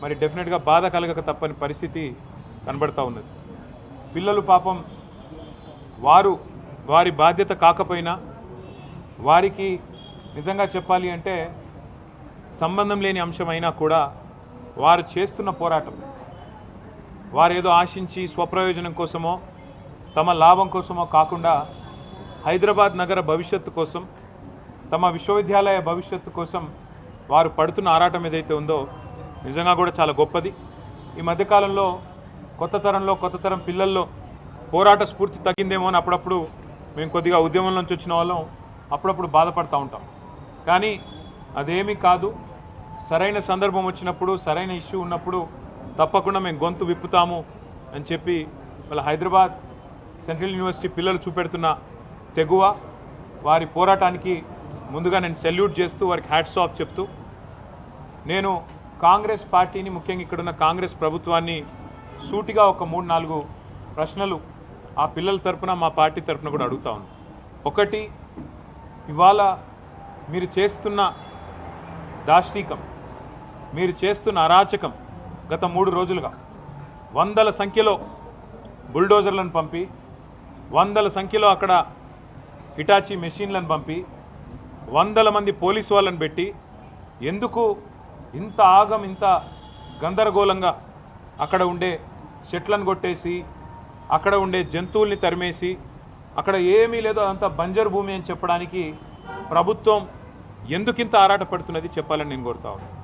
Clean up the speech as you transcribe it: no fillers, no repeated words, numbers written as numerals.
మరి డెఫినెట్గా బాధ కలగక తప్పని పరిస్థితి కనబడతా ఉన్నది. పిల్లలు పాపం వారి బాధ్యత కాకపోయినా వారికి నిజంగా చెప్పాలి అంటే సంబంధం లేని అంశమైనా కూడా వారు చేస్తున్న పోరాటం, వారు ఏదో ఆశించి స్వప్రయోజనం కోసమో తమ లాభం కోసమో కాకుండా హైదరాబాద్ నగర భవిష్యత్తు కోసం, తమ విశ్వవిద్యాలయ భవిష్యత్తు కోసం వారు పడుతున్న ఆరాటం ఏదైతే ఉందో నిజంగా కూడా చాలా గొప్పది. ఈ మధ్యకాలంలో కొత్త తరం పిల్లల్లో పోరాట స్ఫూర్తి తగ్గిందేమో అని అప్పుడప్పుడు మేము కొద్దిగా ఉద్యమం నుంచి వచ్చిన వాళ్ళం అప్పుడప్పుడు బాధపడుతూ ఉంటాం. కానీ అదేమీ కాదు. సరైన సందర్భం వచ్చినప్పుడు, సరైన ఇష్యూ ఉన్నప్పుడు తప్పకుండా మేము గొంతు విప్పుతాము అని చెప్పి వాళ్ళ హైదరాబాద్ సెంట్రల్ యూనివర్సిటీ పిల్లలు చూపెడుతున్న తెగువ, వారి పోరాటానికి ముందుగా నేను సెల్యూట్ చేస్తూ వారికి హ్యాట్స్ ఆఫ్ చెప్తూ, నేను కాంగ్రెస్ పార్టీని, ముఖ్యంగా ఇక్కడున్న కాంగ్రెస్ ప్రభుత్వాన్ని సూటిగా ఒక 3-4 ప్రశ్నలు ఆ పిల్లల తరపున మా పార్టీ తరపున కూడా అడుగుతా ఉంది. ఒకటి, ఇవాళ మీరు చేస్తున్న దాష్టీకం, మీరు చేస్తున్న అరాచకం గత 3 రోజులుగా వందల సంఖ్యలో బుల్డోజర్లను పంపి, వందల సంఖ్యలో అక్కడ హిటాచీ మెషిన్లను పంపి, వందల మంది పోలీసు వాళ్ళని పెట్టి ఎందుకు ఇంత ఇంత గందరగోళంగా అక్కడ ఉండే చెట్లను కొట్టేసి, అక్కడ ఉండే జంతువుల్ని తరిమేసి, అక్కడ ఏమీ లేదో అదంతా బంజరు భూమి అని చెప్పడానికి ప్రభుత్వం ఎందుకింత ఆరాటపడుతున్నది చెప్పాలని నేను కోరుతా ఉన్నాను.